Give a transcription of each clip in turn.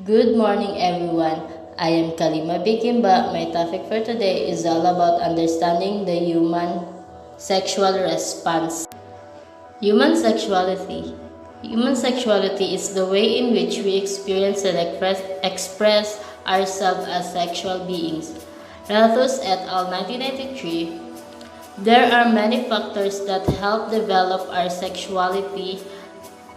Good morning, everyone. I am Kalima Bikimba. My topic for today is all about understanding the human sexual response. Human sexuality. Human sexuality is the way in which we experience and express ourselves as sexual beings. Rathus et al. 1993. There are many factors that help develop our sexuality.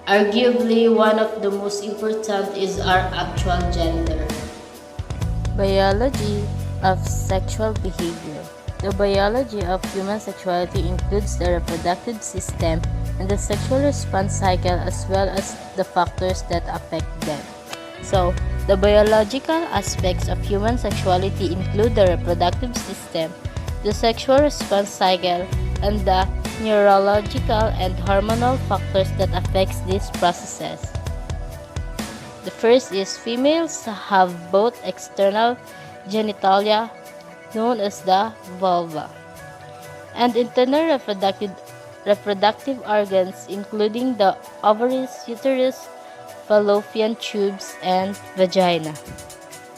Arguably, one of the most important is our actual gender. Biology of sexual behavior. The biology of human sexuality includes the reproductive system and the sexual response cycle as well as the factors that affect them. So, the biological aspects of human sexuality include the reproductive system, the sexual response cycle, and the neurological and hormonal factors that affects these processes. The first is females have both external genitalia, known as the vulva, and internal reproductive organs, including the ovaries, uterus, fallopian tubes, and vagina.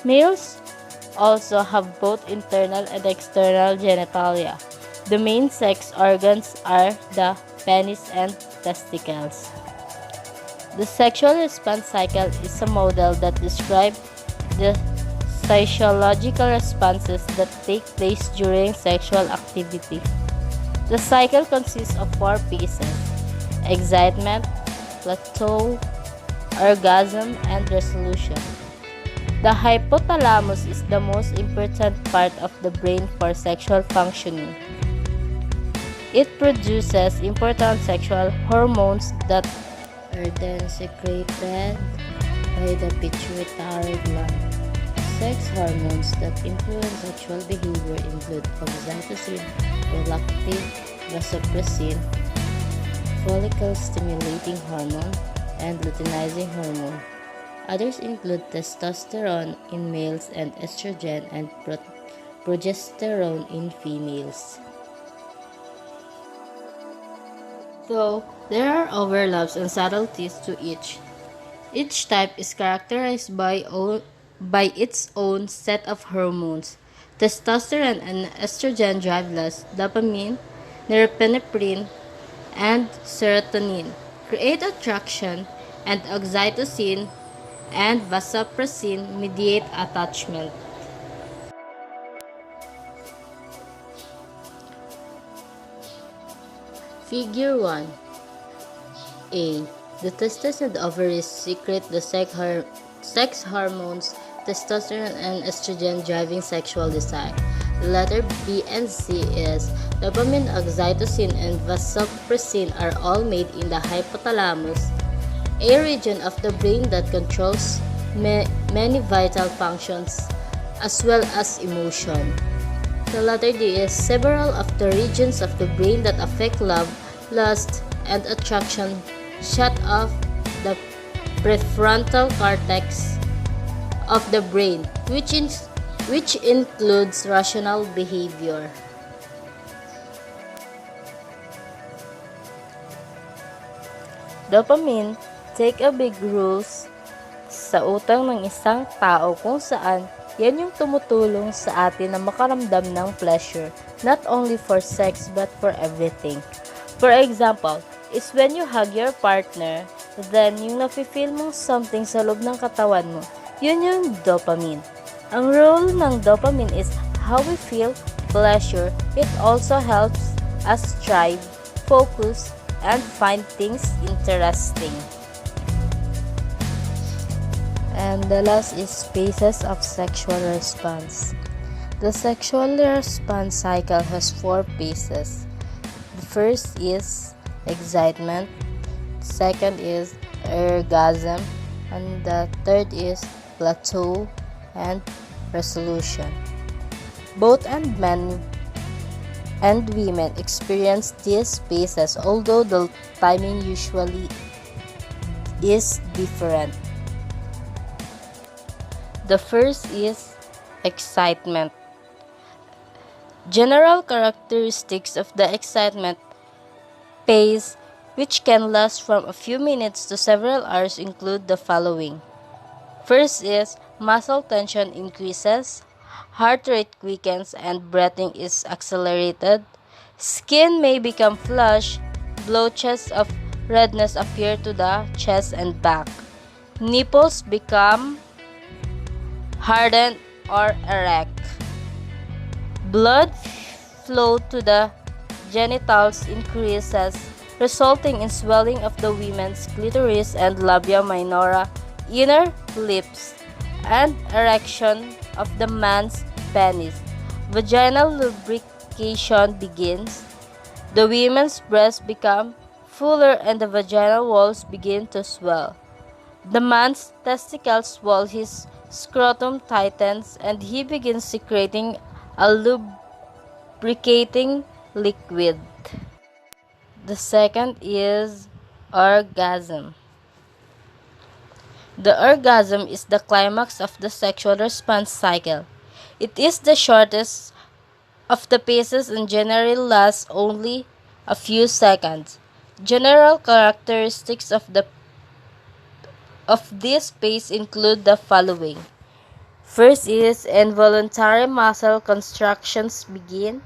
Males also have both internal and external genitalia. The main sex organs are the penis and testicles. The sexual response cycle is a model that describes the physiological responses that take place during sexual activity. The cycle consists of four phases: excitement, plateau, orgasm, and resolution. The hypothalamus is the most important part of the brain for sexual functioning. It produces important sexual hormones that are then secreted by the pituitary gland. Sex hormones that influence sexual behavior include oxytocin, prolactin, vasopressin, follicle-stimulating hormone, and luteinizing hormone. Others include testosterone in males and estrogen and progesterone in females. Though there are overlaps and subtleties to each type is characterized by its own set of hormones. Testosterone and estrogen drive lust, dopamine, norepinephrine, and serotonin create attraction, and oxytocin and vasopressin mediate attachment. Figure 1a. The testes and ovaries secrete the sex hormones testosterone and estrogen driving sexual desire. The letter B and C is dopamine, oxytocin, and vasopressin are all made in the hypothalamus, a region of the brain that controls many vital functions as well as emotion. The letter D is several of the regions of the brain that affect love, lust, and attraction shut off the prefrontal cortex of the brain, which includes rational behavior. Dopamine take a big role sa utak ng isang tao kung saan yan yung tumutulong sa atin na makaramdam ng pleasure, not only for sex but for everything. For example, is when you hug your partner, then yung nafe-feel mong something sa loob ng katawan mo, yun yung dopamine. Ang role ng dopamine is how we feel pleasure. It also helps us strive, focus, and find things interesting. And the last is phases of sexual response. The sexual response cycle has four phases. The first is excitement, second is orgasm, and the third is plateau and resolution. Both men and women experience these phases, although the timing usually is different. The first is excitement. General characteristics of the excitement phase, which can last from a few minutes to several hours, include the following. First is muscle tension increases, heart rate quickens, and breathing is accelerated. Skin may become flushed, blotches of redness appear to the chest and back. Nipples become hardened or erect. Blood flow to the genitals increases, resulting in swelling of the women's clitoris and labia minora, inner lips, and erection of the man's penis. Vaginal lubrication begins. The women's breasts become fuller and the vaginal walls begin to swell. The man's testicles swell, his scrotum tightens, and he begins secreting a lubricating liquid. The second is orgasm. The orgasm is the climax of the sexual response cycle. It is the shortest of the phases and generally lasts only a few seconds. General characteristics of this phase include the following. First is involuntary muscle contractions begin.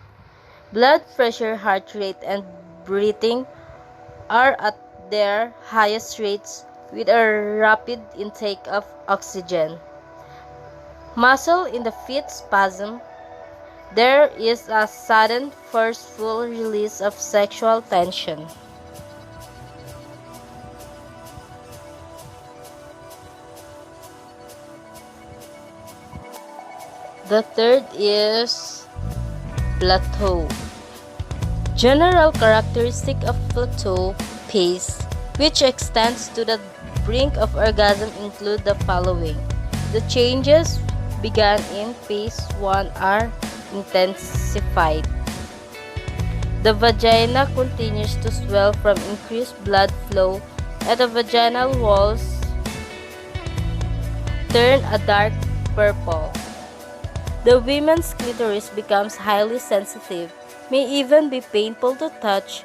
Blood pressure, heart rate, and breathing are at their highest rates with a rapid intake of oxygen. Muscle in the feet spasm. There is a sudden, forceful release of sexual tension. The third is plateau. General characteristic of plateau phase, which extends to the brink of orgasm, include the following. The changes began in phase 1 are intensified. The vagina continues to swell from increased blood flow, and the vaginal walls turn a dark purple. The women's clitoris becomes highly sensitive, may even be painful to touch,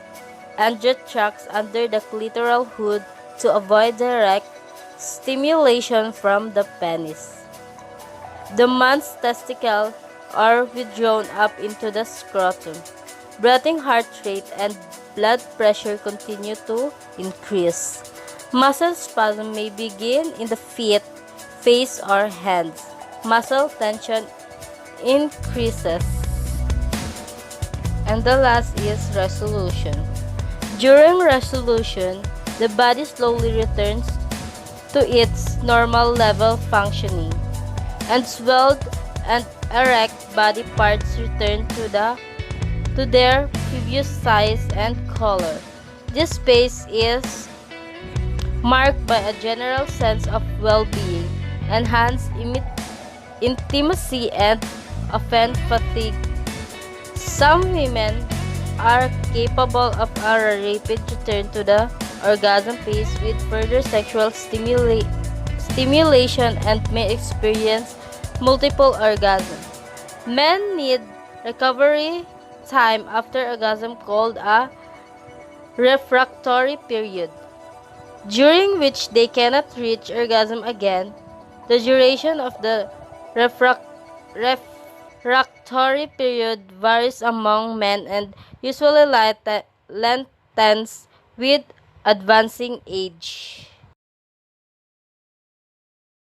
and jet tracks under the clitoral hood to avoid direct stimulation from the penis. The man's testicles are withdrawn up into the scrotum. Breathing, heart rate, and blood pressure continue to increase. Muscle spasm may begin in the feet, face, or hands. Muscle tension increases. And the last is resolution. During resolution, the body slowly returns to its normal level functioning, and swelled and erect body parts return to their previous size and color. This phase is marked by a general sense of well-being, enhanced intimacy, and often fatigue. Some women are capable of a rapid return to the orgasm phase with further sexual stimulation and may experience multiple orgasms. Men need recovery time after orgasm called a refractory period, during which they cannot reach orgasm again. The duration of the refractory period varies among men and usually lengthens with advancing age.